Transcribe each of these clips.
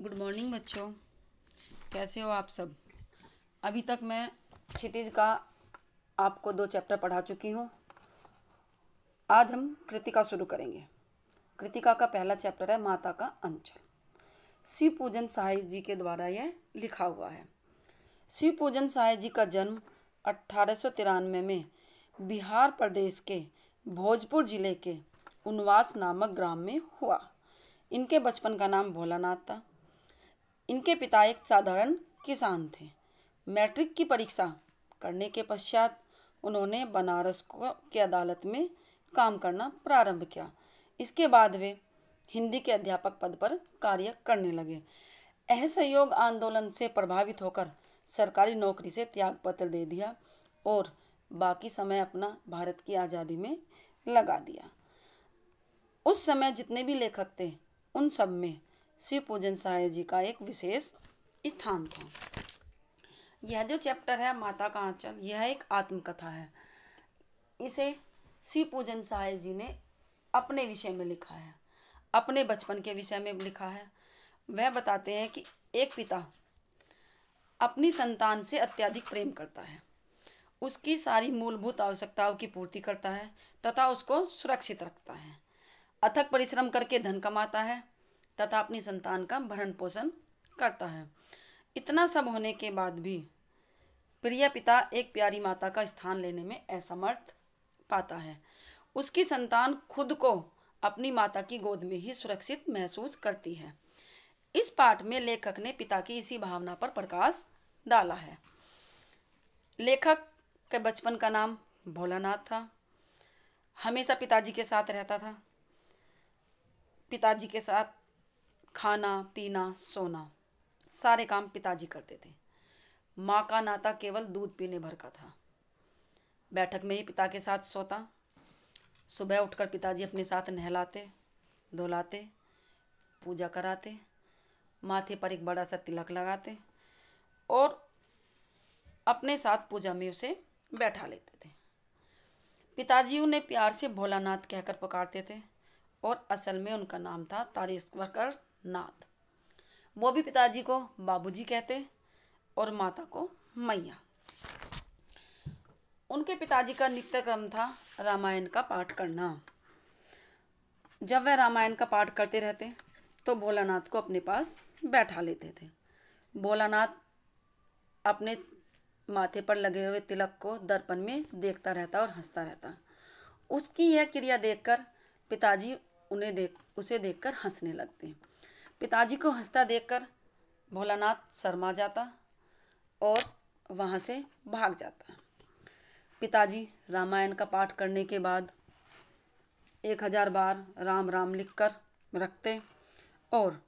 Good morning बच्चों, कैसे हो आप सब। अभी तक मैं क्षितिज का आपको 2 चैप्टर पढ़ा चुकी हूँ। आज हम कृतिका शुरू करेंगे। कृतिका का पहला चैप्टर है माता का अंचल। शिव पूजन सहाय जी के द्वारा यह लिखा हुआ है। शिव पूजन सहाय जी का जन्म 1893 में बिहार प्रदेश के भोजपुर जिले के उनवास नामक ग्राम में हुआ। इनके बचपन का नाम भोलानाथ था। इनके पिता एक साधारण किसान थे। मैट्रिक की परीक्षा करने के पश्चात उन्होंने बनारस की अदालत में काम करना प्रारंभ किया। इसके बाद वे हिंदी के अध्यापक पद पर कार्य करने लगे। असहयोग आंदोलन से प्रभावित होकर सरकारी नौकरी से त्यागपत्र दे दिया और बाकी समय अपना भारत की आज़ादी में लगा दिया। उस समय जितने भी लेखक थे उन सब में शिव पूजन सहाय जी का एक विशेष स्थान था। यह जो चैप्टर है माता का आंचल, यह एक आत्मकथा है। इसे शिव पूजन सहाय जी ने अपने विषय में लिखा है, अपने बचपन के विषय में लिखा है। वह बताते हैं कि एक पिता अपनी संतान से अत्यधिक प्रेम करता है, उसकी सारी मूलभूत आवश्यकताओं की पूर्ति करता है तथा उसको सुरक्षित रखता है। अथक परिश्रम करके धन कमाता है तथा अपनी संतान का भरण पोषण करता है। इतना सब होने के बाद भी प्रिय पिता एक प्यारी माता का स्थान लेने में असमर्थ पाता है। उसकी संतान खुद को अपनी माता की गोद में ही सुरक्षित महसूस करती है। इस पाठ में लेखक ने पिता की इसी भावना पर प्रकाश डाला है। लेखक के बचपन का नाम भोलानाथ था। हमेशा पिताजी के साथ रहता था। पिताजी के साथ खाना पीना सोना सारे काम पिताजी करते थे। माँ का नाता केवल दूध पीने भर का था। बैठक में ही पिता के साथ सोता। सुबह उठकर पिताजी अपने साथ नहलाते धुलाते, पूजा कराते, माथे पर एक बड़ा सा तिलक लगाते और अपने साथ पूजा में उसे बैठा लेते थे। पिताजी उन्हें प्यार से भोलानाथ कहकर पुकारते थे और असल में उनका नाम था तारेश्वर नाथ। वो भी पिताजी को बाबूजी कहते और माता को मैया। उनके पिताजी का नित्य क्रम था रामायण का पाठ करना। जब वह रामायण का पाठ करते रहते तो भोलानाथ को अपने पास बैठा लेते थे। भोलानाथ अपने माथे पर लगे हुए तिलक को दर्पण में देखता रहता और हंसता रहता। उसकी यह क्रिया देखकर पिताजी उसे देखकर हंसने लगते। पिताजी को हंसता देखकर भोलानाथ शर्मा जाता और वहाँ से भाग जाता। पिताजी रामायण का पाठ करने के बाद 1000 बार राम राम लिखकर रखते और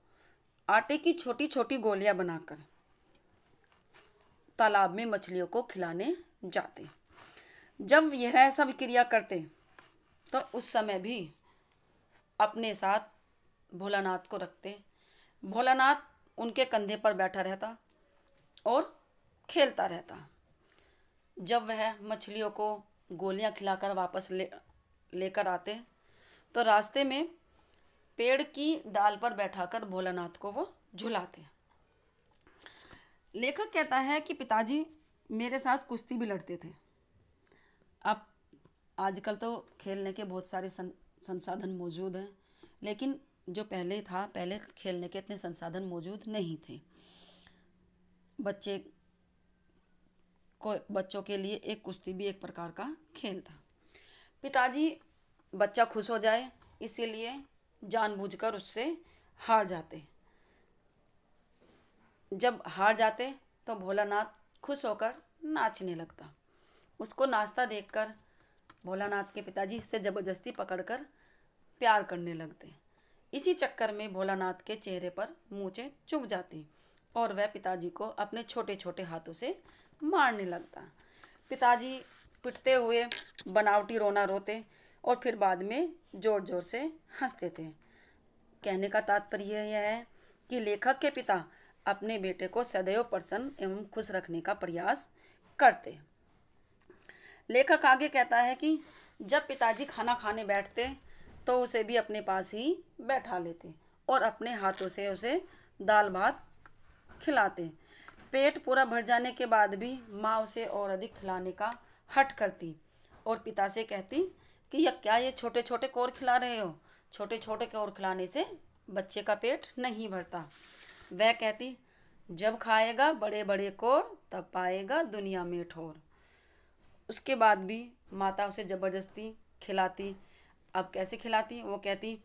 आटे की छोटी छोटी गोलियां बनाकर तालाब में मछलियों को खिलाने जाते। जब यह सब क्रिया करते तो उस समय भी अपने साथ भोलानाथ को रखते। भोलानाथ उनके कंधे पर बैठा रहता और खेलता रहता। जब वह मछलियों को गोलियां खिलाकर वापस लेकर आते तो रास्ते में पेड़ की डाल पर बैठाकर भोलानाथ को वो झुलाते। लेखक कहता है कि पिताजी मेरे साथ कुश्ती भी लड़ते थे। अब आजकल तो खेलने के बहुत सारे संसाधन मौजूद हैं, लेकिन जो पहले था, पहले खेलने के इतने संसाधन मौजूद नहीं थे। बच्चों के लिए एक कुश्ती भी एक प्रकार का खेल था। पिताजी बच्चा खुश हो जाए इसीलिए जानबूझकर उससे हार जाते। जब हार जाते तो भोलानाथ खुश होकर नाचने लगता। उसको नाचता देखकर भोलानाथ के पिताजी से ज़बरदस्ती पकड़कर प्यार करने लगते। इसी चक्कर में भोलानाथ के चेहरे पर मूंछें चुभ जाती और वह पिताजी को अपने छोटे छोटे हाथों से मारने लगता। पिताजी पिटते हुए बनावटी रोना रोते और फिर बाद में ज़ोर ज़ोर से हंसते थे। कहने का तात्पर्य यह है कि लेखक के पिता अपने बेटे को सदैव प्रसन्न एवं खुश रखने का प्रयास करते। लेखक आगे कहता है कि जब पिताजी खाना खाने बैठते तो उसे भी अपने पास ही बैठा लेते और अपने हाथों से उसे दाल भात खिलाते। पेट पूरा भर जाने के बाद भी माँ उसे और अधिक खिलाने का हठ करती और पिता से कहती कि यह क्या, ये छोटे छोटे कोर खिला रहे हो, छोटे छोटे कोर खिलाने से बच्चे का पेट नहीं भरता। वह कहती, जब खाएगा बड़े बड़े कोर तब पाएगा दुनिया में ठोर। उसके बाद भी माता उसे ज़बरदस्ती खिलाती। अब कैसे खिलाती? वो कहती,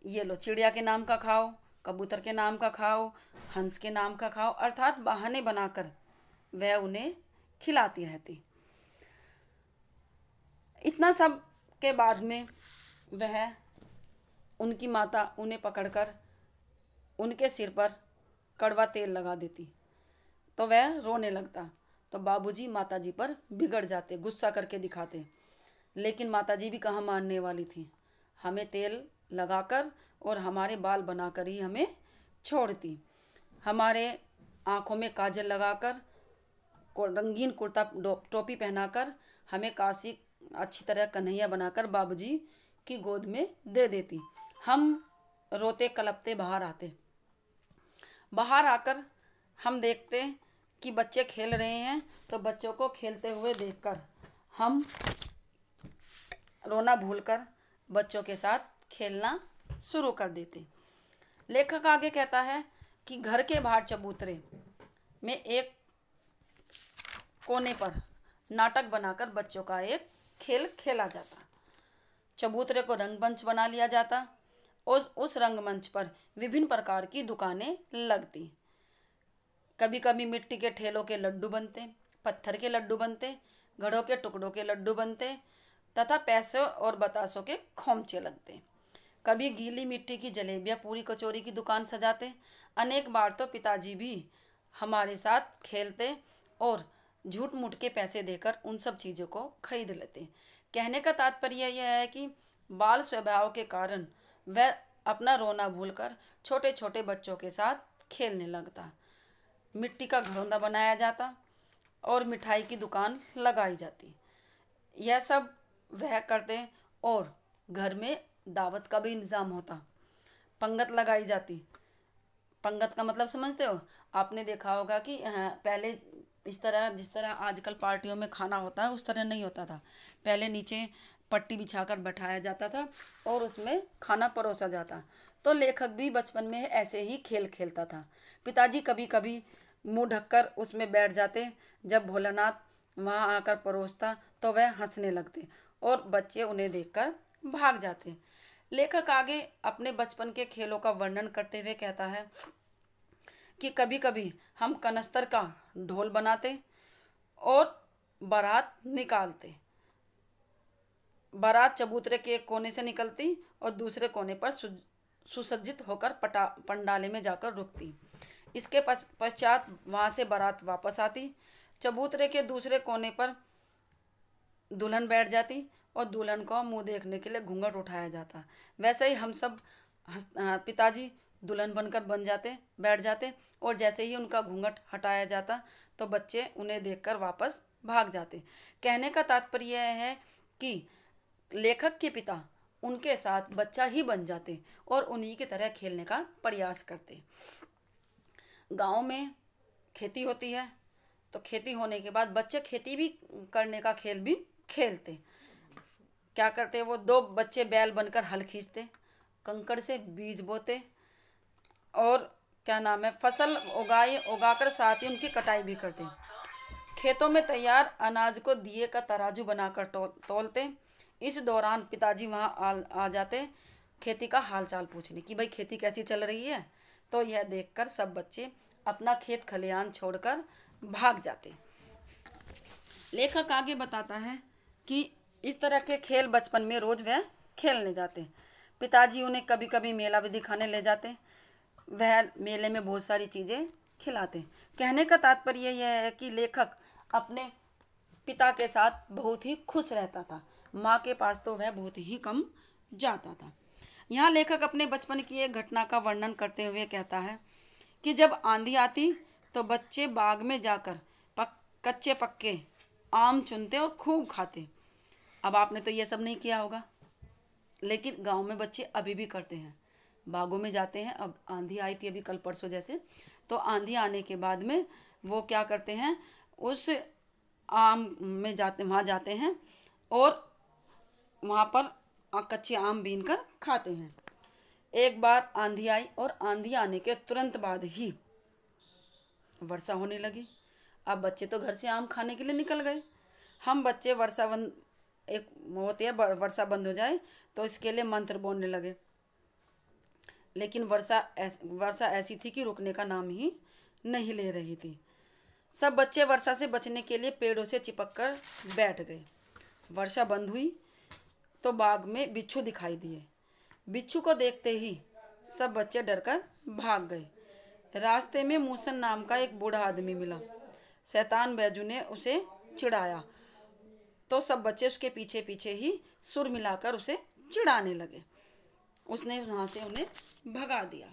ये लो चिड़िया के नाम का खाओ, कबूतर के नाम का खाओ, हंस के नाम का खाओ, अर्थात बहाने बनाकर वह उन्हें खिलाती रहती। इतना सब के बाद में वह उनकी माता उन्हें पकड़कर उनके सिर पर कड़वा तेल लगा देती तो वह रोने लगता। तो बाबूजी माताजी पर बिगड़ जाते, गुस्सा करके दिखाते। लेकिन माताजी भी कहाँ मानने वाली थी। हमें तेल लगाकर और हमारे बाल बनाकर ही हमें छोड़ती। हमारे आँखों में काजल लगाकर, रंगीन कुर्ता टोपी पहनाकर, हमें काशी अच्छी तरह कन्हैया बनाकर बाबूजी की गोद में दे देती। हम रोते कलपते बाहर आते। बाहर आकर हम देखते कि बच्चे खेल रहे हैं, तो बच्चों को खेलते हुए देखकर हम रोना भूलकर बच्चों के साथ खेलना शुरू कर देते। लेखक आगे कहता है कि घर के बाहर चबूतरे में एक कोने पर नाटक बनाकर बच्चों का एक खेल खेला जाता। चबूतरे को रंगमंच बना लिया जाता और उस रंगमंच पर विभिन्न प्रकार की दुकानें लगती। कभी कभी मिट्टी के ठेलों के लड्डू बनते, पत्थर के लड्डू बनते, घड़ों के टुकड़ों के लड्डू बनते तथा पैसों और बतासों के खोमचे लगते। कभी गीली मिट्टी की जलेबियाँ पूरी कचौरी की दुकान सजाते। अनेक बार तो पिताजी भी हमारे साथ खेलते और झूठ मूठ के पैसे देकर उन सब चीज़ों को खरीद लेते। कहने का तात्पर्य यह है कि बाल स्वभाव के कारण वह अपना रोना भूलकर छोटे छोटे बच्चों के साथ खेलने लगता। मिट्टी का घरौंदा बनाया जाता और मिठाई की दुकान लगाई जाती। यह सब वह करते और घर में दावत का भी इंतज़ाम होता। पंगत लगाई जाती। पंगत का मतलब समझते हो? आपने देखा होगा कि पहले इस तरह, जिस तरह आजकल पार्टियों में खाना होता है उस तरह नहीं होता था। पहले नीचे पट्टी बिछाकर बैठाया जाता था और उसमें खाना परोसा जाता। तो लेखक भी बचपन में ऐसे ही खेल खेलता था। पिताजी कभी कभी मुंह ढककर उसमें बैठ जाते। जब भोलानाथ वहाँ आकर परोसता तो वह हंसने लगते और बच्चे उन्हें देखकर भाग जाते। लेखक आगे अपने बचपन के खेलों का वर्णन करते हुए कहता है कि कभी कभी हम कनस्तर का ढोल बनाते और बारात निकालते। बारात चबूतरे के एक कोने से निकलती और दूसरे कोने पर सुसज्जित होकर पंडाले में जाकर रुकती। इसके पश्चात वहाँ से बारात वापस आती। चबूतरे के दूसरे कोने पर दुल्हन बैठ जाती और दुल्हन को मुंह देखने के लिए घूंघट उठाया जाता। वैसे ही हम सब पिताजी दुल्हन बनकर बैठ जाते और जैसे ही उनका घूंघट हटाया जाता तो बच्चे उन्हें देखकर वापस भाग जाते। कहने का तात्पर्य यह है कि लेखक के पिता उनके साथ बच्चा ही बन जाते और उन्हीं की तरह खेलने का प्रयास करते। गांव में खेती होती है तो खेती होने के बाद बच्चे खेती भी करने का खेल भी खेलते। क्या करते? वो दो बच्चे बैल बनकर हल खींचते, कंकड़ से बीज बोते और क्या नाम है फसल उगाकर साथ ही उनकी कटाई भी करते। खेतों में तैयार अनाज को दिए का तराजू बनाकर तोलते। इस दौरान पिताजी वहाँ आ जाते खेती का हाल चाल पूछने कि भाई खेती कैसी चल रही है। तो यह देखकर सब बच्चे अपना खेत खलिहान छोड़कर भाग जाते। लेखक आगे बताता है कि इस तरह के खेल बचपन में रोज वह खेलने जाते। पिताजी उन्हें कभी कभी मेला भी दिखाने ले जाते। वह मेले में बहुत सारी चीज़ें खिलाते। कहने का तात्पर्य यह है कि लेखक अपने पिता के साथ बहुत ही खुश रहता था। माँ के पास तो वह बहुत ही कम जाता था। यहाँ लेखक अपने बचपन की एक घटना का वर्णन करते हुए कहता है कि जब आंधी आती तो बच्चे बाग में जाकर कच्चे पक्के आम चुनते और खूब खाते। अब आपने तो ये सब नहीं किया होगा, लेकिन गांव में बच्चे अभी भी करते हैं। बागों में जाते हैं। अब आंधी आई थी अभी कल परसों जैसे, तो आंधी आने के बाद में वो क्या करते हैं, उस आम में जाते, वहाँ जाते हैं और वहाँ पर कच्चे आम बीन कर खाते हैं। एक बार आंधी आई और आंधी आने के तुरंत बाद ही वर्षा होने लगी। अब बच्चे तो घर से आम खाने के लिए निकल गए। हम बच्चे वर्षा बंद, एक होती है वर्षा बंद हो जाए तो इसके लिए मंत्र बोलने लगे, लेकिन वर्षा ऐसी थी कि रुकने का नाम ही नहीं ले रही थी। सब बच्चे वर्षा से बचने के लिए पेड़ों से चिपक कर बैठ गए। वर्षा बंद हुई तो बाग में बिच्छू दिखाई दिए। बिच्छू को देखते ही सब बच्चे डरकर भाग गए। रास्ते में मूसन नाम का एक बूढ़ा आदमी मिला। शैतान बैजू ने उसे चिढ़ाया तो सब बच्चे उसके पीछे पीछे ही सुर मिलाकर उसे चिढ़ाने लगे। उसने वहाँ से उन्हें भगा दिया।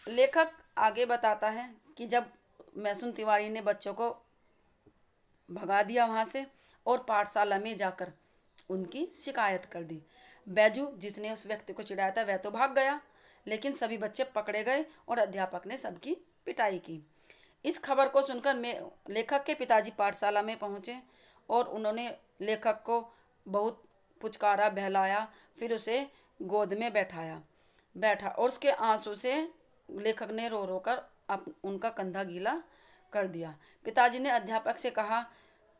लेखक आगे बताता है कि जब मैसून तिवारी ने बच्चों को भगा दिया वहाँ से और पाठशाला में जाकर उनकी शिकायत कर दी। बैजू जिसने उस व्यक्ति को चिढ़ाया था वह तो भाग गया, लेकिन सभी बच्चे पकड़े गए और अध्यापक ने सबकी पिटाई की। इस खबर को सुनकर लेखक के पिताजी पाठशाला में पहुँचे और उन्होंने लेखक को बहुत पुचकारा, बहलाया, फिर उसे गोद में बैठा और उसके आंसू से लेखक ने रो रो कर उनका कंधा गीला कर दिया। पिताजी ने अध्यापक से कहा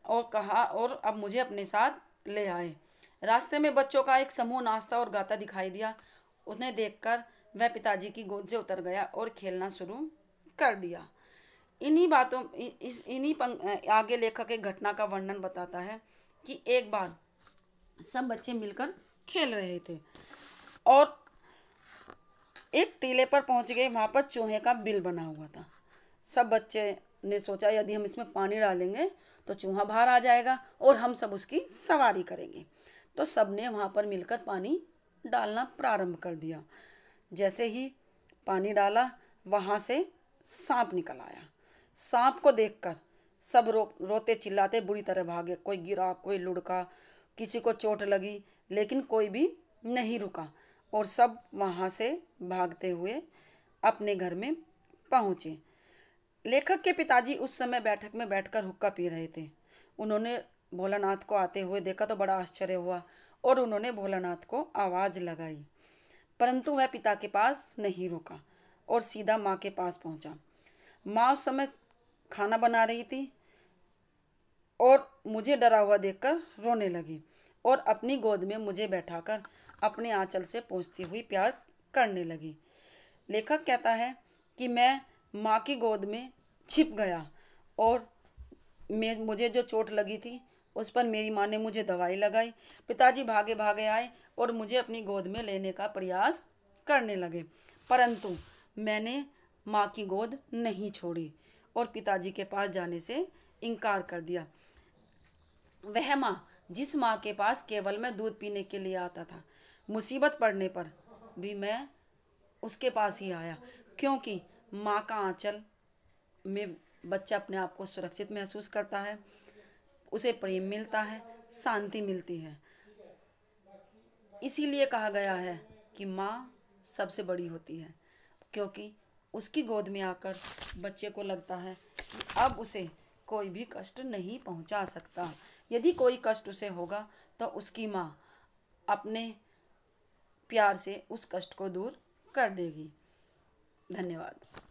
और अब मुझे अपने साथ ले आए। रास्ते में बच्चों का एक समूह नाचता और गाता दिखाई दिया। उन्हें देखकर वह पिताजी की गोद से उतर गया और खेलना शुरू कर दिया। आगे लेखक एक घटना का वर्णन बताता है कि एक बार सब बच्चे मिलकर खेल रहे थे और एक टीले पर पहुंच गए। वहाँ पर चूहे का बिल बना हुआ था। सब बच्चे ने सोचा यदि हम इसमें पानी डालेंगे तो चूहा बाहर आ जाएगा और हम सब उसकी सवारी करेंगे। तो सब ने वहाँ पर मिलकर पानी डालना प्रारंभ कर दिया। जैसे ही पानी डाला वहाँ से सांप निकल आया। सांप को देखकर सब रोते चिल्लाते बुरी तरह भागे। कोई गिरा, कोई लुढ़का, किसी को चोट लगी, लेकिन कोई भी नहीं रुका और सब वहाँ से भागते हुए अपने घर में पहुँचे। लेखक के पिताजी उस समय बैठक में बैठकर हुक्का पी रहे थे। उन्होंने भोलानाथ को आते हुए देखा तो बड़ा आश्चर्य हुआ और उन्होंने भोलानाथ को आवाज़ लगाई, परंतु वह पिता के पास नहीं रुका और सीधा माँ के पास पहुँचा। माँ उस समय खाना बना रही थी और मुझे डरा हुआ देखकर रोने लगी और अपनी गोद में मुझे बैठाकर अपने आंचल से पोंछती हुई प्यार करने लगी। लेखक कहता है कि मैं माँ की गोद में छिप गया और मुझे जो चोट लगी थी उस पर मेरी माँ ने मुझे दवाई लगाई। पिताजी भागे भागे आए और मुझे अपनी गोद में लेने का प्रयास करने लगे, परंतु मैंने माँ की गोद नहीं छोड़ी और पिताजी के पास जाने से इनकार कर दिया। वह माँ जिस माँ के पास केवल मैं दूध पीने के लिए आता था, मुसीबत पड़ने पर भी मैं उसके पास ही आया, क्योंकि माँ का आंचल में बच्चा अपने आप को सुरक्षित महसूस करता है, उसे प्रेम मिलता है, शांति मिलती है। इसीलिए कहा गया है कि माँ सबसे बड़ी होती है, क्योंकि उसकी गोद में आकर बच्चे को लगता है कि अब उसे कोई भी कष्ट नहीं पहुंचा सकता। यदि कोई कष्ट उसे होगा तो उसकी माँ अपने प्यार से उस कष्ट को दूर कर देगी। धन्यवाद।